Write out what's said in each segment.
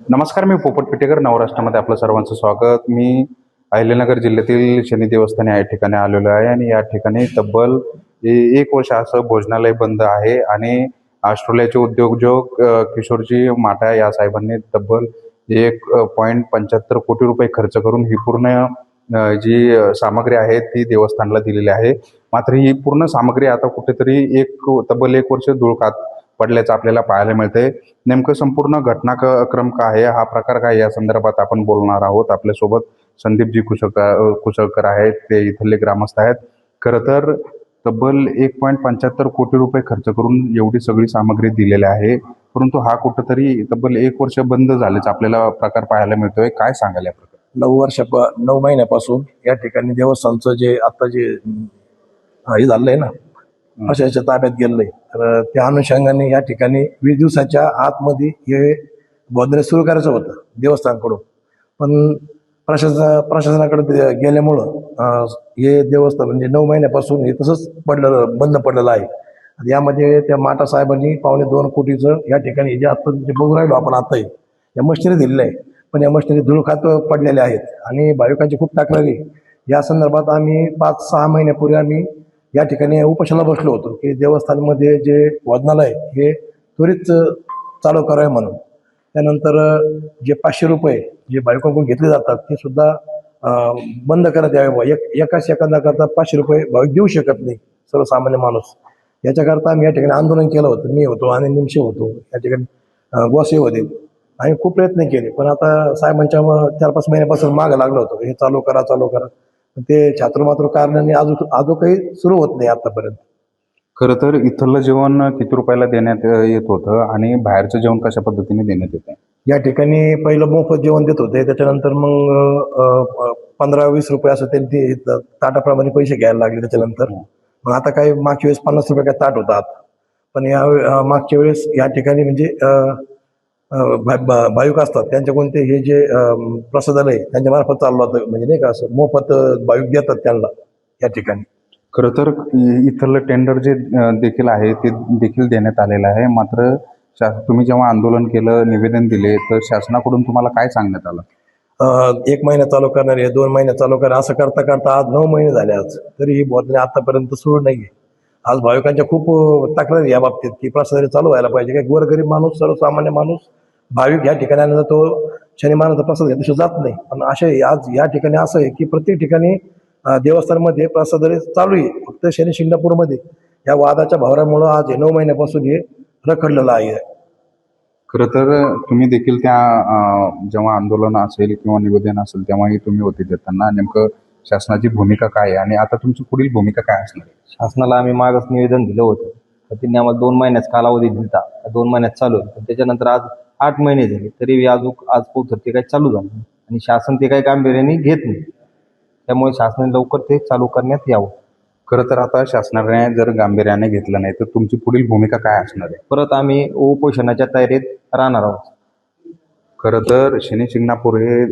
नमस्कार, मी पोपट पिटेकर. नवराष्ट्रामध्ये आपलं सर्वांचं स्वागत. मी अहिल्यानगर जिल्ह्यातील शनी देवस्थान या ठिकाणी आलेलो आहे आणि या ठिकाणी तब्बल 1 वर्ष असं भोजनालय बंद आहे आणि ऑस्ट्रेलियाचे उद्योजक किशोरजी माटा या साहेबांनी तब्बल 1.75 कोटी रुपये खर्च करून ही पूर्ण जी सामग्री आहे ती देवस्थानला दिलेली आहे. मात्र ही पूर्ण सामग्री आता कुठेतरी तब्बल 1 वर्ष धुळकात पडल्याचं आपल्याला पाहायला मिळतंय. नेमकं संपूर्ण घटनाक्रम काय आहे, हा प्रकार काय, या संदर्भात आपण बोलणार आहोत. आपल्यासोबत संदीपजी कुशळकर आहेत, ते इथले ग्रामस्थ आहेत. खरं तर तब्बल 1.75 कोटी रुपये खर्च करून एवढी सगळी सामग्री दिलेली आहे, परंतु हा कुठंतरी तब्बल 1 वर्ष बंद झाल्याचा आपल्याला प्रकार पाहायला मिळतोय. काय सांगाल या प्रकार? 9 महिन्यापासून या ठिकाणी देवस्थानचं जे आता जे हे झालंय ना, प्रशासनाच्या ताब्यात गेलंय, तर त्या अनुषंगाने या ठिकाणी 20 दिवसाच्या आतमध्ये हे भोजनालय सुरू करायचं होतं देवस्थानकडून. पण प्रशासनाकडे गेल्यामुळं हे देवस्थान म्हणजे 9 महिन्यापासून हे तसंच बंद पडलेलं आहे. यामध्ये त्या माटा साहेबांनी 2.25 कोटीचं या ठिकाणी जे आता जे बघू राहिलो आपण आता या मशिनरी दिलेल्या आहे, पण या मशिनरी धुळखात पडलेल्या आहेत आणि भाविकांची खूप तक्रारी. या संदर्भात आम्ही 5-6 महिन्यापूर्वी आम्ही या ठिकाणी उपोषणाला बसलो होतो की देवस्थानमध्ये जे भोजनालय हे त्वरित चालू करावे म्हणून. त्यानंतर जे 500 रुपये जे भाविकांकडून घेतले जातात ते सुद्धा बंद करण्यात यावे. एका सेकंदाकरता 500 रुपये भाविक देऊ शकत नाही सर्वसामान्य माणूस. याच्याकरता आम्ही या ठिकाणी आंदोलन केलं होतं. मी होतो आणि निमशे होतो या ठिकाणी, गोसे होते. आम्ही खूप प्रयत्न केले, पण आता साहेबांच्या 4-5 महिन्यापासून मागं लागलं होतं हे चालू करा. ते छात्र कारणाने अजून काही सुरू होत नाही आतापर्यंत. खरं तर इथलं जेवण किती रुपयाला देण्यात येत होतं आणि बाहेरचं जेवण कशा पद्धतीने देण्यात येतं? या ठिकाणी पहिलं मोफत जेवण देत होते, त्याच्यानंतर मग 15-20 रुपये असं त्यांनी ताटाप्रमाणे पैसे घ्यायला लागले. त्याच्यानंतर मग आता काही मागच्या वेळेस 50 रुपये काय ताट होतात, पण या मागच्या वेळेस या ठिकाणी म्हणजे भाविक असतात त्यांच्याकडून ते हे जे प्रसादालय त्यांच्या मार्फत चाललं होतं, म्हणजे नाही का असं मोफत भाविक देतात त्यांना या ठिकाणी. खरं तर इथलं टेंडर जे देखील आहे ते देखील देण्यात आलेलं आहे. मात्र तुम्ही जेव्हा आंदोलन केलं, निवेदन दिले, तर शासनाकडून तुम्हाला काय सांगण्यात आलं? 1 महिना चालू करणार आहे, 2 महिने चालू करणार, असं करता आज 9 महिने झाले आज, तरी ही भोजनालय आतापर्यंत सुरू नाहीये. आज भाविकांच्या खूप तक्रारी या बाबतीत की प्रसाद चालू व्हायला पाहिजे. काही गोरगरीब माणूस, सर्वसामान्य माणूस भाविक या ठिकाणी आल्यानंतर तो शनी महाराजांचा प्रसाद घेतल्याशिवाय जात नाही. पण असे आज या ठिकाणी असं आहे की प्रत्येक ठिकाणी देवस्थानमध्ये प्रसाद चालू आहे. फक्त शनी शिंगणापूरमध्ये या वादाच्या भावरामुळं आज 9 महिन्यापासून हे रखडलेलं आहे. खरं तर तुम्ही देखील त्या जेव्हा आंदोलन असेल किंवा निवेदन असेल तेव्हाही तुम्ही होते देताना. नेमकं शासनाची भूमिका काय आहे आणि आता तुमची पुढील भूमिका काय असणार? शासनाला आम्ही मागच निवेदन दिलं होतं, तर त्यांनी आम्हाला 2 महिन्याचा कालावधी दिला. 2 महिन्यात चालू आहे, त्याच्यानंतर आज 8 महिने झाले तरी आज पोहोचत ते काही चालू झालं नाही आणि शासन ते काही गांभीर्याने घेत नाही. त्यामुळे शासनाने लवकर ते चालू करण्यात यावं. खरं तर आता शासनाने जर गांभीर्याने घेतलं नाही तर तुमची पुढील भूमिका काय असणार आहे? परत आम्ही उपोषणाच्या तयारीत राहणार आहोत. खरं तर शनी शिंगणापूर हे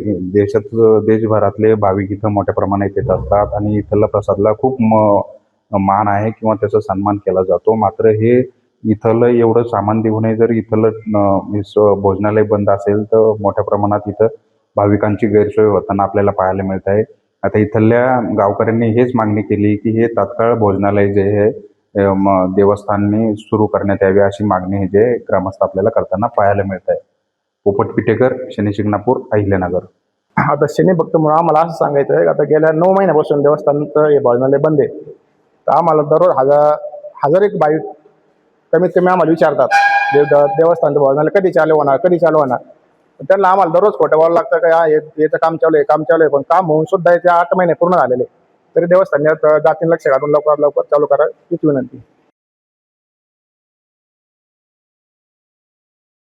देशभरातले भाविक इथं मोठ्या प्रमाणात येत असतात आणि इथल्या प्रसादला खूप मान आहे किंवा त्याचा सन्मान केला जातो. मात्र हे इथलं एवढं सामान देऊनही जर इथलं भोजनालय बंद असेल तर मोठ्या प्रमाणात इथं भाविकांची गैरसोय होताना आपल्याला पाहायला मिळत आहे. आता इथल्या गावकऱ्यांनी हेच मागणी केली की हे तात्काळ भोजनालय जे आहे देवस्थानने सुरू करण्यात यावे, अशी मागणी हे जे ग्रामस्थ आपल्याला करताना पाहायला मिळत आहे. पोपट पिटेकर, शनी शिंगणापूर, अहिल्यानगर. आता शनी भक्त म्हणून आम्हाला असं सांगायचं आहे, आता गेल्या 9 महिन्यापासून देवस्थानचं हे भोजनालय बंद आहे. तर आम्हाला दररोज हजार एक भाविक कमीत कमी आम्हाला विचारतात देवस्थानचं भोजनालय कधी चालू होणार. त्यांना आम्हाला दररोज खोटं बोलावं लागतं का याचं काम चालू आहे, पण काम होऊन सुद्धा याचे 8 महिने पूर्ण झालेले, तरी देवस्थान जातीने लक्ष घालून लवकर चालू करा हीच विनंती.